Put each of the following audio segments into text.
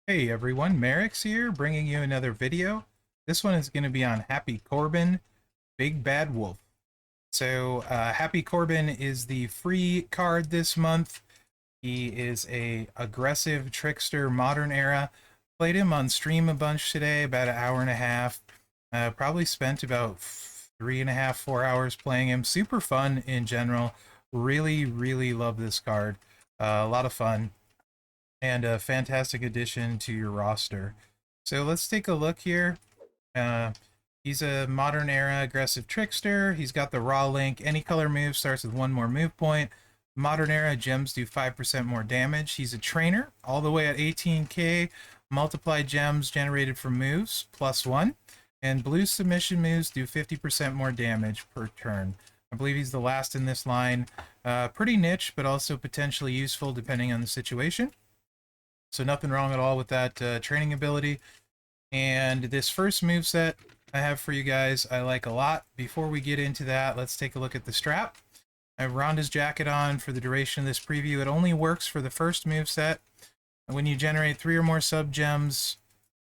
Hey everyone, Mherex here, bringing you another video. This one is going to be on Happy Corbin, Big Bad Wolf. So, Happy Corbin is the free card this month. He is a aggressive trickster modern era. Played him on stream a bunch today, about an hour and a half. Probably spent about 3.5, 4 hours playing him. Super fun in general. Really, really love this card. A lot of fun and a fantastic addition to your roster. So let's take a look here. Uh, he's a modern era aggressive trickster. He's got the raw link. Any color move starts with one more move point. Modern era gems do 5% more damage. He's a trainer all the way at 18k. Multiplied gems generated from moves +1. And blue submission moves do 50% more damage per turn. I believe he's the last in this line. Pretty niche, but also potentially useful depending on the situation. So nothing wrong at all with that training ability. And this first move set I have for you guys, I like a lot. Before we get into that, let's take a look at the strap. I have Rhonda's jacket on for the duration of this preview. It only works for the first move set. When you generate 3 or more sub gems,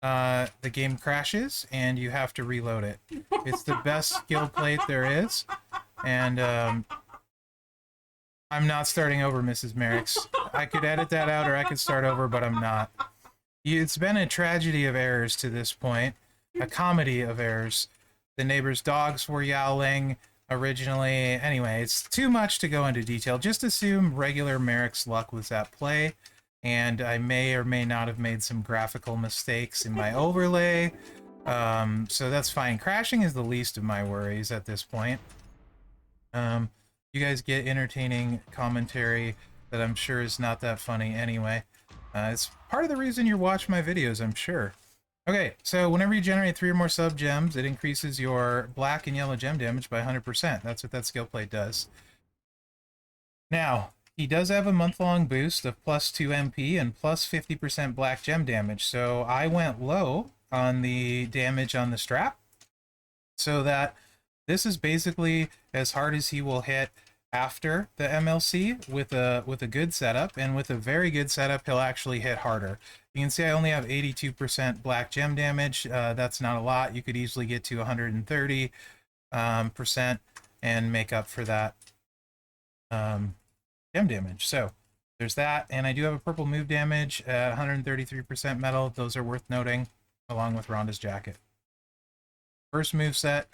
the game crashes and you have to reload it. It's the best skill plate there is. And I'm not starting over, Mrs. Mherex. I could edit that out or I could start over, but I'm not. It's been a tragedy of errors to this point, a comedy of errors. The neighbor's dogs were yowling originally. Anyway, it's too much to go into detail. Just assume regular Mherex luck was at play, and I may or may not have made some graphical mistakes in my overlay. So that's fine. Crashing is the least of my worries at this point. You guys get entertaining commentary that I'm sure is not that funny anyway. It's part of the reason you watch my videos, I'm sure. Okay, so whenever you generate 3 or more sub gems, it increases your black and yellow gem damage by 100%. That's what that skill plate does. Now, he does have a month-long boost of +2 MP and +50% black gem damage. So I went low on the damage on the strap so that this is basically as hard as he will hit after the MLC with a good setup, and with a very good setup he'll actually hit harder. You can see I only have 82% black gem damage. That's not a lot. You could easily get to 130% and make up for that gem damage. So there's that, and I do have a purple move damage at 133% metal. Those are worth noting, along with Rhonda's jacket. First move set.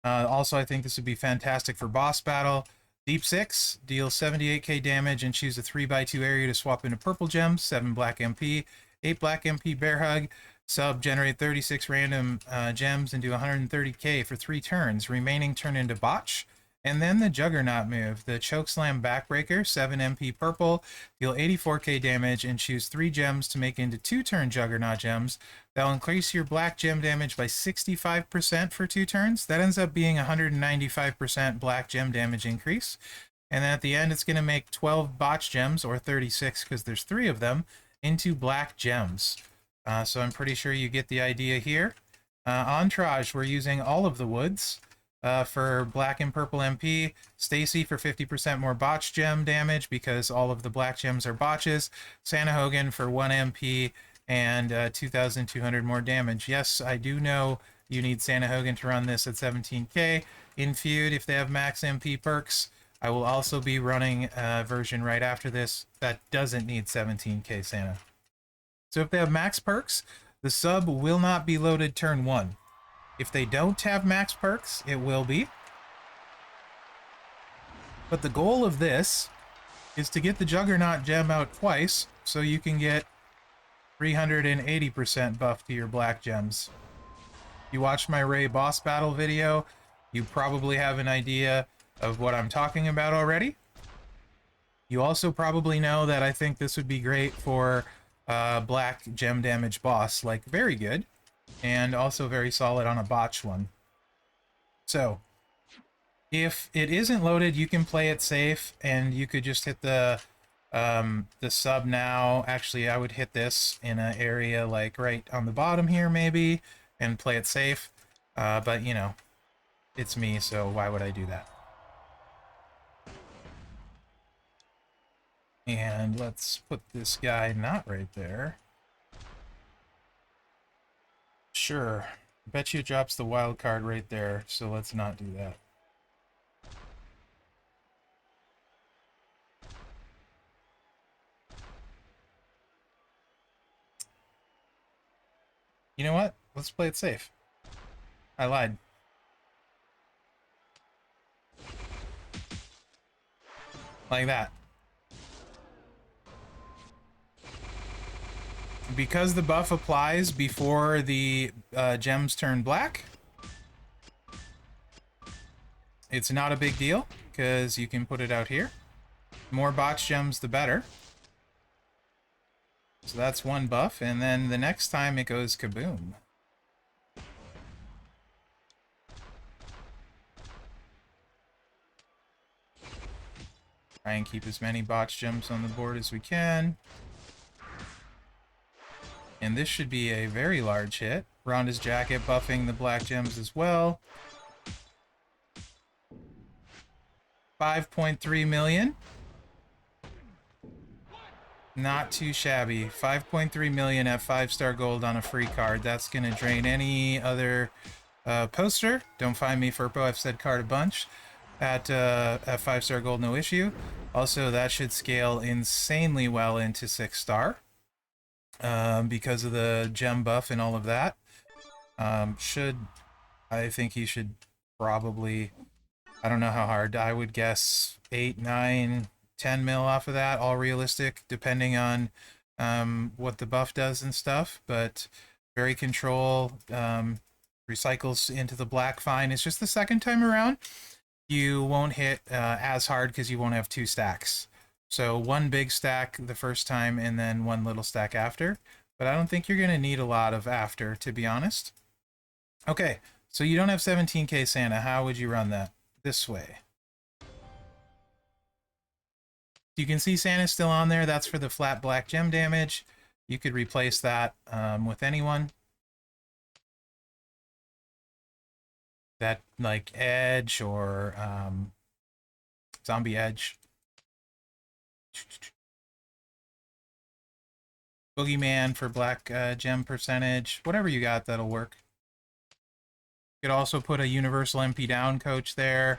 Also, I think this would be fantastic for boss battle. Deep 6 deals 78k damage and choose a 3x2 area to swap into purple gems, 7 black MP, 8 black MP bear hug, sub generate 36 random gems and do 130k for 3 turns. Remaining turn into botch. And then the Juggernaut move, the Chokeslam Backbreaker, 7 MP purple, deal 84k damage and choose 3 gems to make into 2-turn Juggernaut gems. That'll increase your black gem damage by 65% for 2 turns. That ends up being 195% black gem damage increase. And then at the end, it's going to make 12 botch gems, or 36 because there's 3 of them, into black gems. So I'm pretty sure you get the idea here. Entourage, we're using all of the woods. For black and purple MP, Stacy for 50% more botch gem damage because all of the black gems are botches. Santa Hogan for 1 MP and 2,200 more damage. Yes, I do know you need Santa Hogan to run this at 17k. In Feud, if they have max MP perks, I will also be running a version right after this that doesn't need 17k Santa. So if they have max perks, the sub will not be loaded turn 1. If they don't have max perks, it will be. But the goal of this is to get the Juggernaut gem out twice so you can get 380% buff to your black gems. You watched my Ray boss battle video, you probably have an idea of what I'm talking about already. You also probably know that I think this would be great for black gem damage boss, like very good. And also very solid on a botch one. So, if it isn't loaded, you can play it safe, and you could just hit the sub now. Actually, I would hit this in an area like right on the bottom here, maybe, and play it safe. But, you know, it's me, so why would I do that? And let's put this guy not right there. Sure. Bet you it drops the wild card right there, so let's not do that. You know what? Let's play it safe. I lied. Like that. Because the buff applies before the gems turn black, it's not a big deal, because you can put it out here. More botch gems, the better. So that's one buff, and then the next time it goes kaboom. Try and keep as many botch gems on the board as we can. And this should be a very large hit. Rhonda's jacket buffing the black gems as well. 5.3 million. Not too shabby. 5.3 million at 5-star gold on a free card. That's going to drain any other poster. Don't find me, Furpo. I've said card a bunch. At 5-star gold, no issue. Also, that should scale insanely well into 6-star. Because of the gem buff and all of that. I think he should probably, I don't know how hard, I would guess 8, 9, 10 mil off of that, all realistic, depending on what the buff does and stuff, but very control, recycles into the black fine. It's just the second time around, you won't hit as hard because you won't have 2 stacks. So one big stack the first time and then one little stack after. But I don't think you're going to need a lot of after, to be honest. Okay, so you don't have 17k Santa. How would you run that? This way. You can see Santa's still on there. That's for the flat black gem damage. You could replace that with anyone. That, like, Edge or Zombie Edge. Boogeyman for black gem percentage. Whatever you got, that'll work. You could also put a universal MP down coach there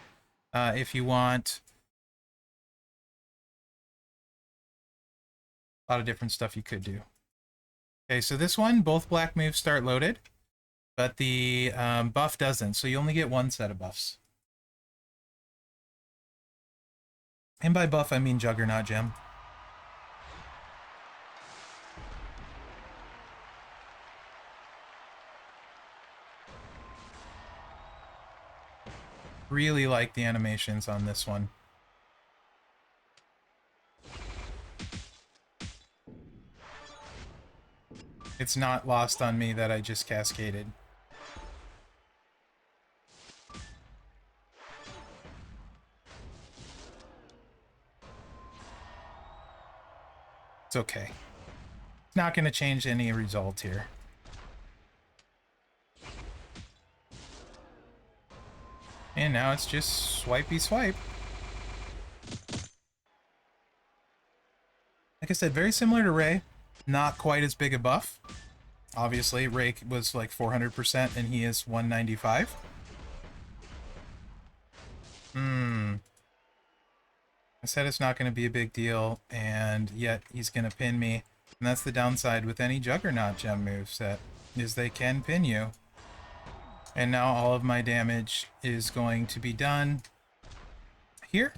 if you want. A lot of different stuff you could do. Okay, so this one, both black moves start loaded, but the buff doesn't, so you only get one set of buffs. And by buff, I mean Juggernaut gem. Really like the animations on this one. It's not lost on me that I just cascaded. It's okay. It's not going to change any result here. And now it's just swipey swipe. Like I said, very similar to Ray. Not quite as big a buff. Obviously, Ray was like 400% and he is 195. I said it's not going to be a big deal, and yet he's going to pin me. And that's the downside with any Juggernaut gem moveset, is they can pin you. And now all of my damage is going to be done here,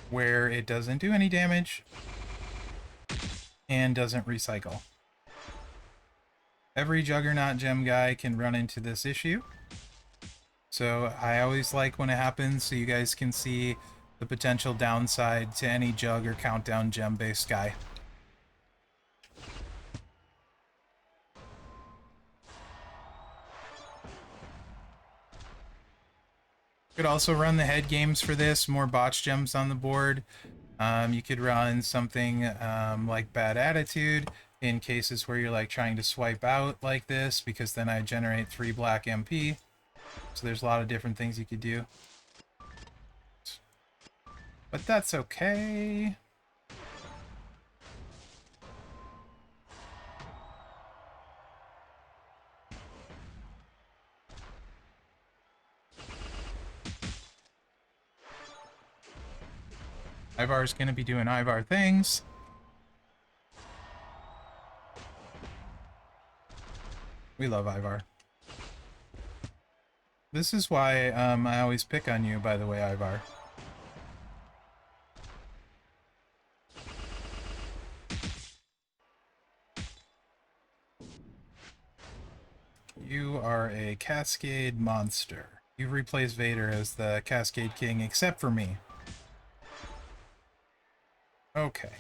where it doesn't do any damage and doesn't recycle. Every Juggernaut gem guy can run into this issue. So I always like when it happens so you guys can see the potential downside to any Jug or Countdown gem-based guy. Could also run the head games for this, more botch gems on the board. You could run something like Bad Attitude in cases where you're like trying to swipe out like this, because then I generate 3 black MP. So there's a lot of different things you could do. But that's okay. Ivar's going to be doing Ivar things. We love Ivar. This is why I always pick on you, by the way, Ivar. You are a Cascade monster. You've replaced Vader as the Cascade King, except for me. Okay.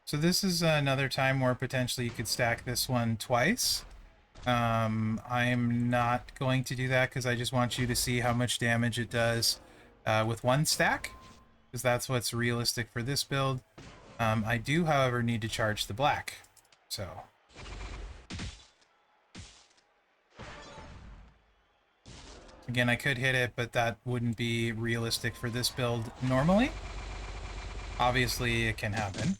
So this is another time where potentially you could stack this one twice. I'm not going to do that because I just want you to see how much damage it does with one stack, because that's what's realistic for this build. I do, however, need to charge the black. So... Again, I could hit it, but that wouldn't be realistic for this build normally. Obviously, it can happen.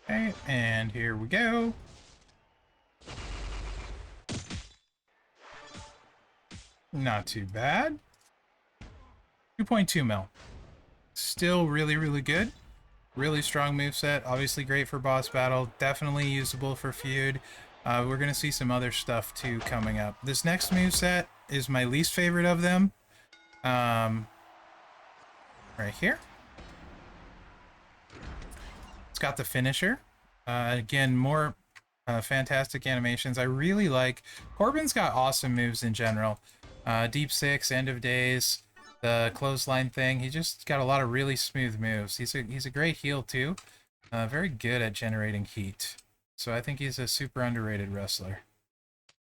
Okay, and here we go. Not too bad. 2.2 mil. Still really, really good. Really strong moveset. Obviously great for boss battle. Definitely usable for feud. We're going to see some other stuff too coming up. This next moveset is my least favorite of them. Right here. It's got the finisher. Again, more fantastic animations. I really like... Corbin's got awesome moves in general. Deep Six, End of Days, the clothesline thing. He just got a lot of really smooth moves. He's a great heel too. Very good at generating heat. So I think he's a super underrated wrestler.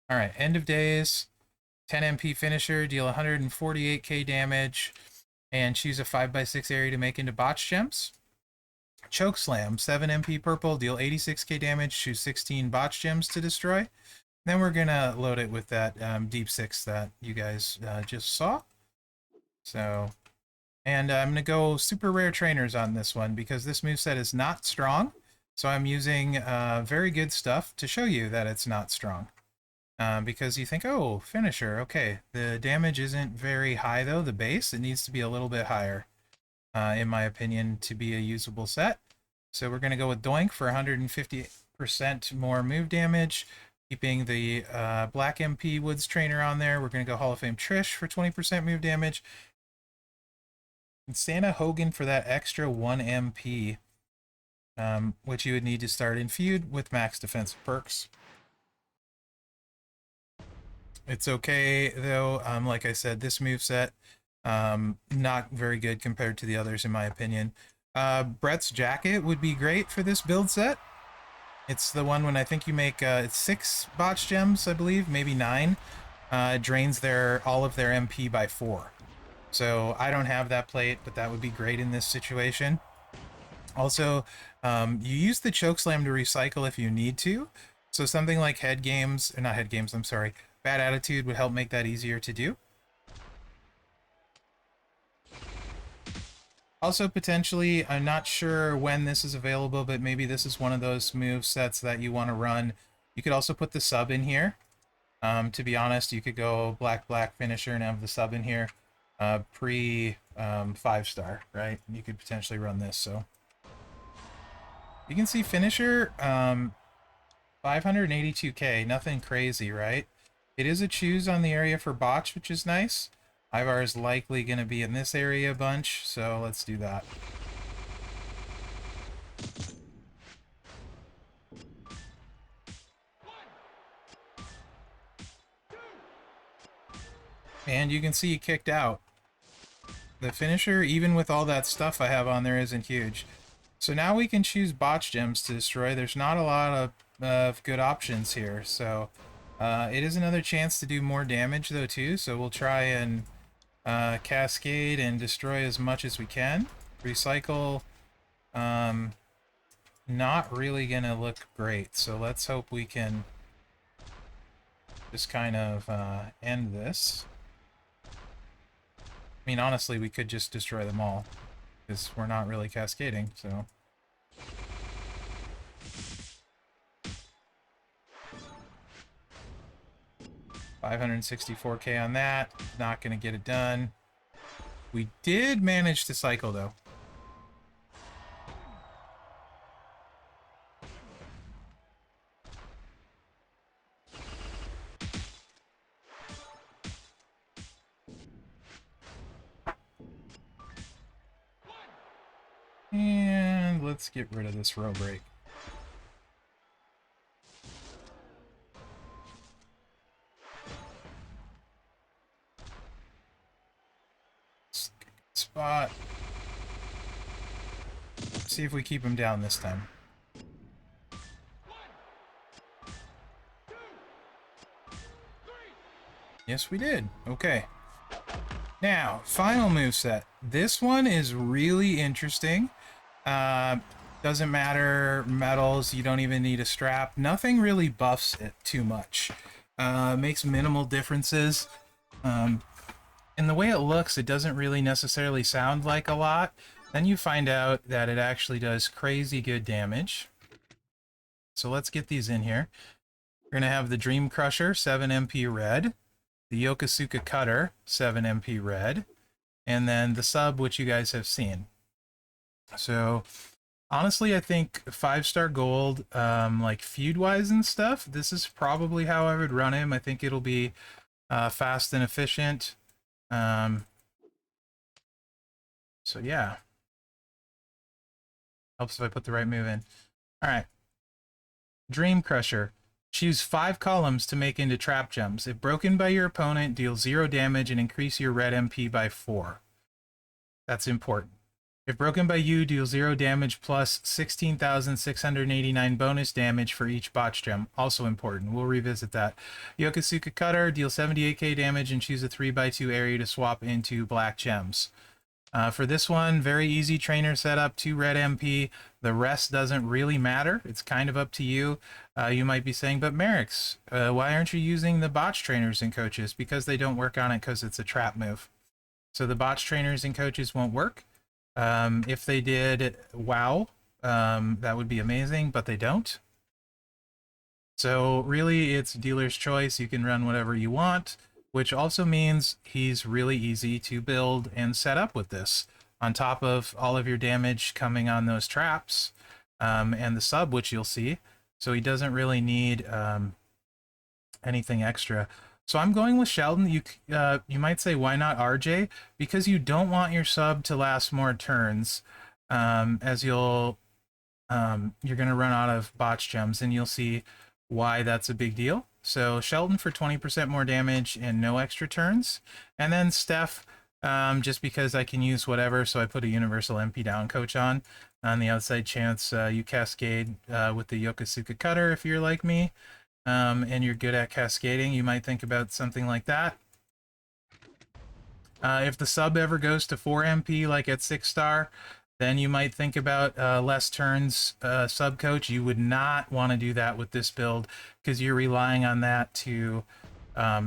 Alright, End of Days, 10 MP finisher, deal 148k damage, and choose a 5x6 area to make into botch gems. Choke Slam, 7 MP purple, deal 86k damage, choose 16 botch gems to destroy. Then we're gonna load it with that Deep Six that you guys just saw. So, and I'm gonna go super rare trainers on this one because this moveset is not strong. So I'm using very good stuff to show you that it's not strong. Because you think, oh, finisher, okay. The damage isn't very high though, the base. It needs to be a little bit higher, in my opinion, to be a usable set. So we're gonna go with Doink for 150% more move damage. Keeping the Black MP Woods Trainer on there. We're going to go Hall of Fame Trish for 20% move damage. And Santa Hogan for that extra 1 MP, which you would need to start in feud with max defensive perks. It's okay, though. Like I said, this moveset, not very good compared to the others, in my opinion. Brett's Jacket would be great for this build set. It's the one when I think you make it's 6 botch gems, I believe, maybe 9. It drains all of their MP by 4. So I don't have that plate, but that would be great in this situation. Also, you use the Chokeslam to recycle if you need to. So something like Bad Attitude would help make that easier to do. Also, potentially, I'm not sure when this is available, but maybe this is one of those move sets that you want to run. You could also put the sub in here. To be honest, you could go black finisher and have the sub in here. Pre 5-star, right? You could potentially run this, so. You can see finisher, 582k, nothing crazy, right? It is a choose on the area for botch, which is nice. Ivar is likely going to be in this area a bunch, so let's do that. And you can see he kicked out. The finisher, even with all that stuff I have on there, isn't huge. So now we can choose botch gems to destroy. There's not a lot of good options here, so it is another chance to do more damage though too, so we'll try and cascade and destroy as much as we can. Recycle, not really gonna look great, so let's hope we can just kind of end this. I mean, honestly, we could just destroy them all, because we're not really cascading, so... $564K on that. Not going to get it done. We did manage to cycle, though. And let's get rid of this row break. Spot. See if we keep him down this time. Yes, we did. Okay. Now, final moveset. This one is really interesting. Doesn't matter metals. You don't even need a strap. Nothing really buffs it too much. Makes minimal differences. In the way it looks, it doesn't really necessarily sound like a lot. Then you find out that it actually does crazy good damage. So let's get these in here. We're going to have the Dream Crusher, 7 MP red. The Yokosuka Cutter, 7 MP red. And then the sub, which you guys have seen. So, honestly, I think 5-star gold, like feud-wise and stuff, this is probably how I would run him. I think it'll be fast and efficient. So yeah. Helps if I put the right move in. Alright. Dream Crusher. Choose 5 columns to make into trap gems. If broken by your opponent, deal 0 damage and increase your red MP by 4. That's important. If broken by you, deal 0 damage plus 16,689 bonus damage for each botch gem. Also important. We'll revisit that. Yokosuka Cutter, deal 78k damage and choose a 3x2 area to swap into black gems. For this one, very easy trainer setup, 2 red MP. The rest doesn't really matter. It's kind of up to you. You might be saying, but Mherex, why aren't you using the botch trainers and coaches? Because they don't work on it because it's a trap move. So the botch trainers and coaches won't work. If they did, wow, that would be amazing, but they don't. So really, it's dealer's choice. You can run whatever you want, which also means he's really easy to build and set up with this. On top of all of your damage coming on those traps, and the sub, which you'll see. So he doesn't really need anything extra. So I'm going with Sheldon. You might say, why not RJ? Because you don't want your sub to last more turns, as you're going to run out of botch gems, and you'll see why that's a big deal. So Sheldon for 20% more damage and no extra turns. And then Steph, just because I can use whatever, so I put a universal MP down coach on the outside chance you cascade with the Yokosuka Cutter if you're like me. And you're good at cascading, you might think about something like that. If the sub ever goes to 4 MP, like at 6-star, then you might think about less turns sub coach. You would not want to do that with this build because you're relying on that to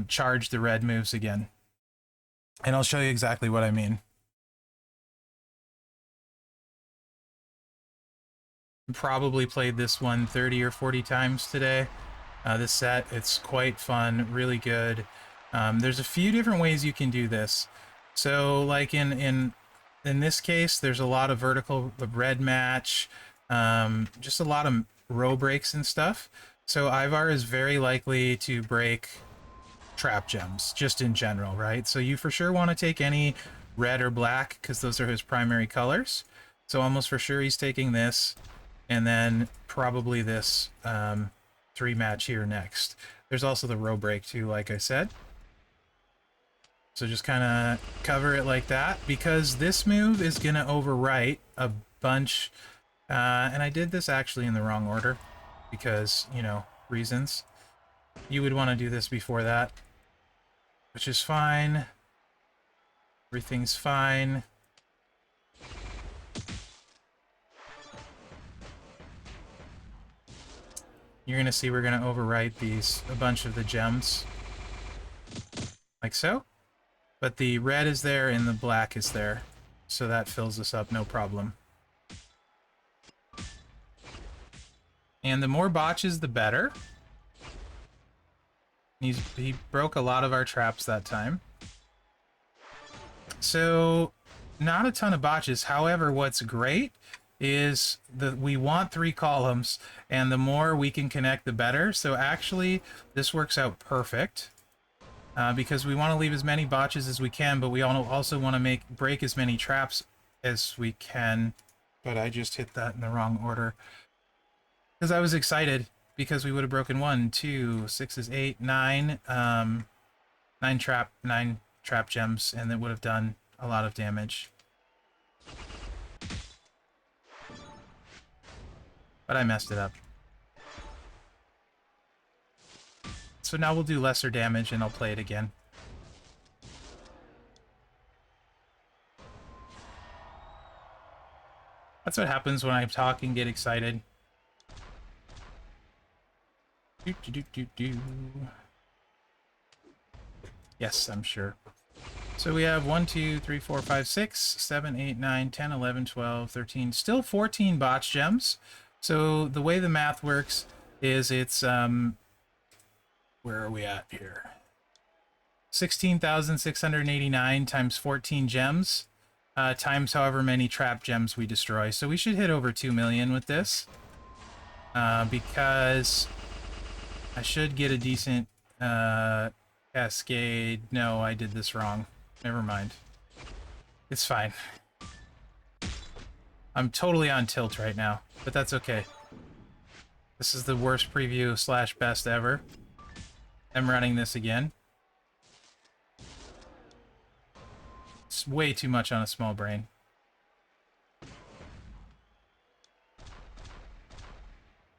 charge the red moves again. And I'll show you exactly what I mean. Probably played this one 30 or 40 times today. This set, it's quite fun, really good. There's a few different ways you can do this. So like in this case, there's a lot of vertical red match, just a lot of row breaks and stuff. So Ivar is very likely to break trap gems, just in general, right? So you for sure want to take any red or black, because those are his primary colors. So almost for sure he's taking this, and then probably this 3 match here next. There's also the row break too, like I said. So just kind of cover it like that, because this move is going to overwrite a bunch. And I did this actually in the wrong order because, you know, reasons. You would want to do this before that, which is fine. Everything's fine. You're going to see we're going to overwrite a bunch of the gems. like so. But the red is there and the black is there. So that fills this up, no problem. And the more botches, the better. He broke a lot of our traps that time. So, not a ton of botches. However, what's great is that we want 3 columns, and the more we can connect, the better. So actually, this works out perfect. Because we want to leave as many botches as we can, but we also want to break as many traps as we can. But I just hit that in the wrong order. Because I was excited, because we would have broken 1, 2, 6 is 8, 9, 9 trap gems, and it would have done a lot of damage. But I messed it up. So now we'll do lesser damage, and I'll play it again. That's what happens when I talk and get excited. Yes, I'm sure. So we have 1, 2, 3, 4, 5, 6, 7, 8, 9, 10, 11, 12, 13, still 14 botch gems. So the way the math works is it's, where are we at here? 16,689 times 14 gems, times however many trap gems we destroy. So we should hit over 2 million with this, because I should get a decent cascade. No, I did this wrong. Never mind. It's fine. I'm totally on tilt right now, but that's okay. This is the worst preview / best ever. I'm running this again. It's way too much on a small brain.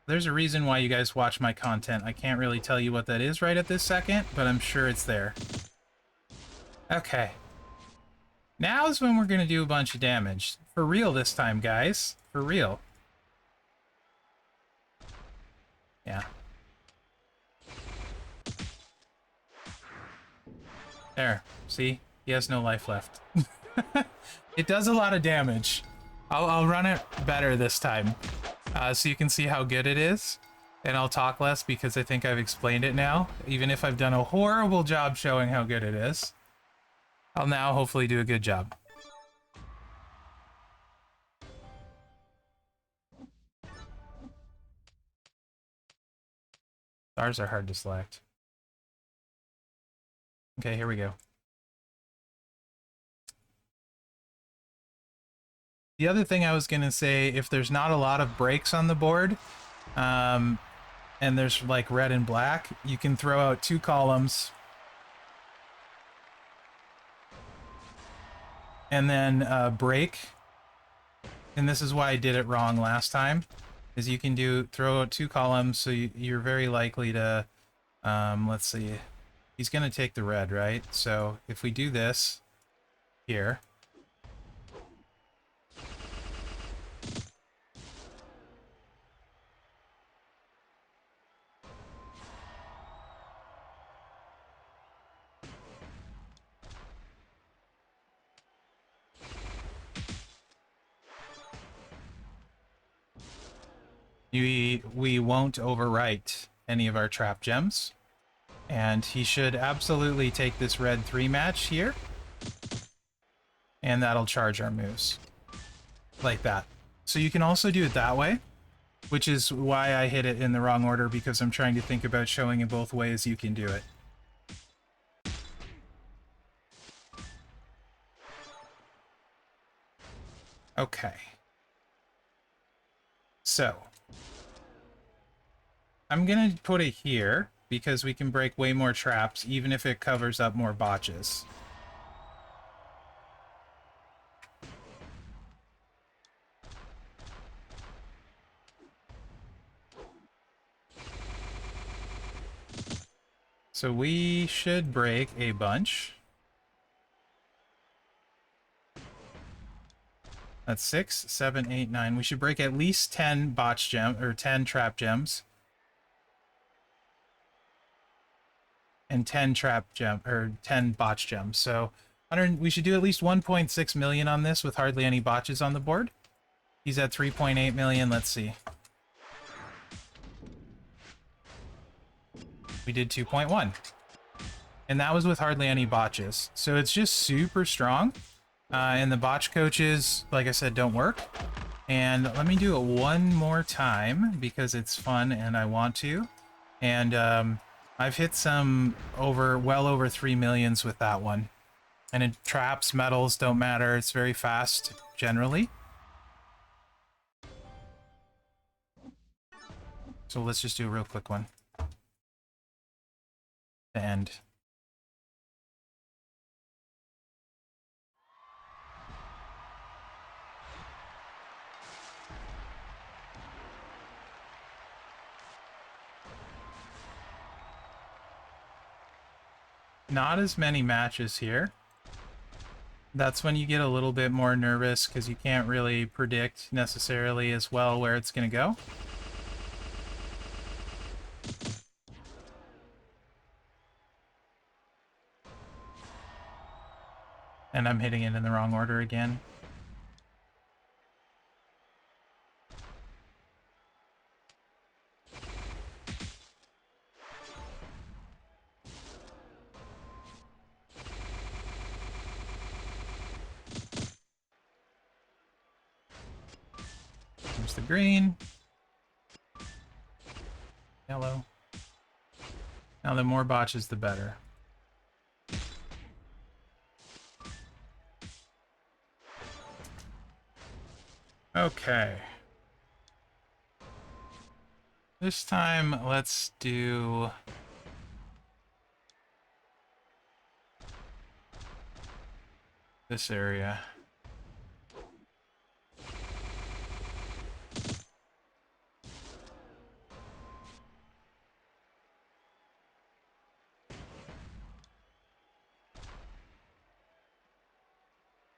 There's a reason why you guys watch my content. I can't really tell you what that is right at this second, but I'm sure it's there. Okay. Now's when we're going to do a bunch of damage. For real this time, guys. For real. Yeah. There. See? He has no life left. It does a lot of damage. I'll run it better this time. So you can see how good it is. And I'll talk less because I think I've explained it now. Even if I've done a horrible job showing how good it is. I'll now hopefully do a good job. Stars are hard to select. Okay, here we go. The other thing I was going to say, if there's not a lot of breaks on the board, and there's like red and black, you can throw out 2 columns and then break. And this is why I did it wrong last time, is you can throw out 2 columns, so you're very likely to, let's see, he's going to take the red, right? So if we do this here, we won't overwrite any of our trap gems. And he should absolutely take this red 3 match here. And that'll charge our moves. Like that. So you can also do it that way, which is why I hit it in the wrong order, because I'm trying to think about showing in both ways you can do it. Okay. So I'm gonna put it here because we can break way more traps even if it covers up more botches. So we should break a bunch. That's 6, 7, 8, 9. We should break at least 10 botch gem or 10 trap gems. and 10 trap gem or 10 botch gems. So we should do at least 1.6 million on this with hardly any botches on the board. He's at 3.8 million. Let's see. We did 2.1. And that was with hardly any botches. So it's just super strong. And the botch coaches, like I said, don't work. And let me do it one more time because it's fun and I want to. And I've hit some well over 3 millions with that one. And it traps, metals don't matter. It's very fast generally. So let's just do a real quick one. To end. Not as many matches here. That's when you get a little bit more nervous because you can't really predict necessarily as well where it's going to go. And I'm hitting it in the wrong order again. There's the green. Yellow. Now the more botches, the better. Okay. This time, let's do... this area.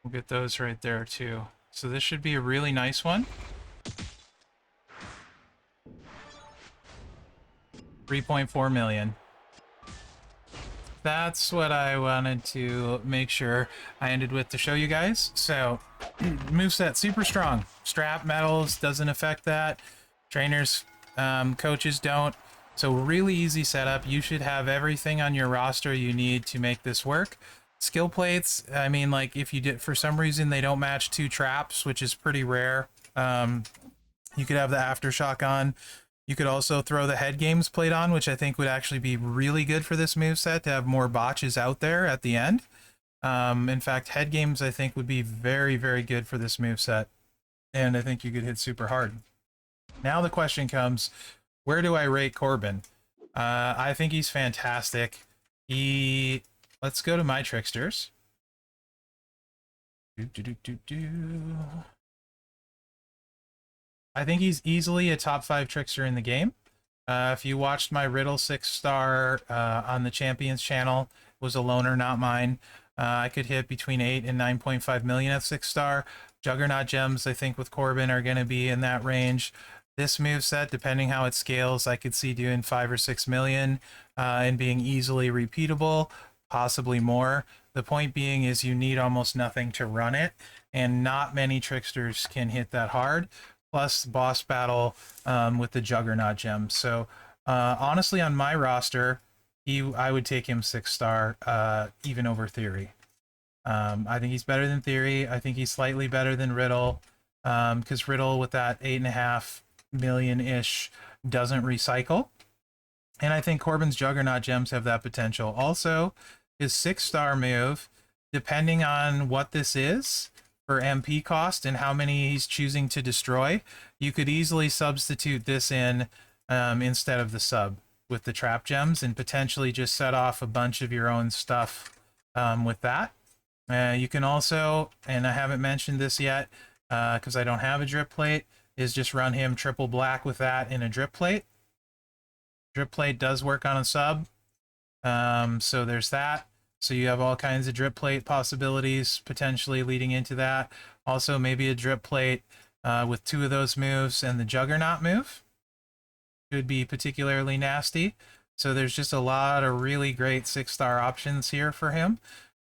We'll get those right there too. So this should be a really nice one. 3.4 million. That's what I wanted to make sure I ended with to show you guys. So, moveset super strong. Strap, metals, doesn't affect that. Trainers, coaches don't. So really easy setup. You should have everything on your roster you need to make this work. Skill plates, I mean, like if you did, for some reason they don't match 2 traps, which is pretty rare. You could have the Aftershock on. You could also throw the Head Games plate on, which I think would actually be really good for this moveset to have more botches out there at the end. In fact, Head Games I think would be very, very good for this moveset. And I think you could hit super hard. Now the question comes, where do I rate Corbin? I think he's fantastic. Let's go to my Tricksters. I think he's easily a top 5 Trickster in the game. If you watched my Riddle 6-star on the Champions channel, it was a loner, not mine. I could hit between 8 and 9.5 million at 6-star. Juggernaut gems, I think, with Corbin are going to be in that range. This moveset, depending how it scales, I could see doing 5 or 6 million and being easily repeatable, possibly more. The point being is you need almost nothing to run it, and not many Tricksters can hit that hard. Plus boss battle with the Juggernaut gems. So honestly, on my roster, I would take him 6-star, even over Theory. I think he's better than Theory. I think he's slightly better than Riddle, because Riddle with that 8.5 million-ish doesn't recycle. And I think Corbin's Juggernaut gems have that potential. Also, his 6-star move, depending on what this is, for MP cost and how many he's choosing to destroy, you could easily substitute this in instead of the sub with the trap gems and potentially just set off a bunch of your own stuff with that. You can also, and I haven't mentioned this yet because I don't have a drip plate, is just run him triple black with that in a drip plate. Drip plate does work on a sub, so there's that. So you have all kinds of drip plate possibilities potentially leading into that. Also, maybe a drip plate with 2 of those moves and the Juggernaut move could be particularly nasty. So there's just a lot of really great 6-star options here for him.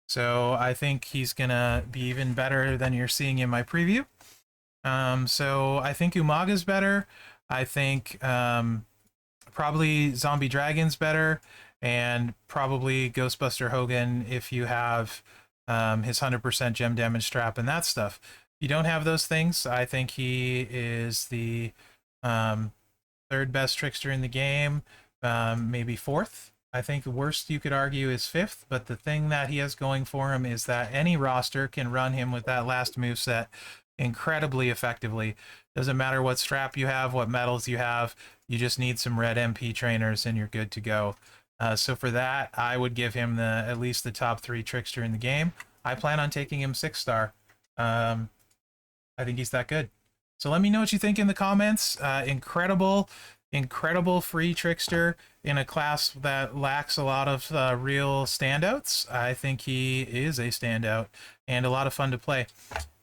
So I think he's gonna be even better than you're seeing in my preview. So I think Umaga's better. I think probably Zombie Dragon's better, and probably Ghostbuster Hogan if you have his 100% gem damage trap and that stuff. If you don't have those things, I think he is the third best trickster in the game, maybe fourth. I think the worst you could argue is fifth, but the thing that he has going for him is that any roster can run him with that last moveset incredibly effectively. Doesn't matter what strap you have, what medals you have, you just need some red MP trainers and you're good to go. So for that, I would give him at least the top 3 trickster in the game. I plan on taking him 6-star. I think he's that good. So let me know what you think in the comments. Incredible free trickster in a class that lacks a lot of real standouts. I think he is a standout and a lot of fun to play.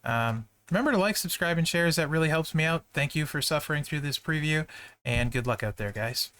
Remember to like, subscribe, and share, as that really helps me out. Thank you for suffering through this preview, and good luck out there, guys.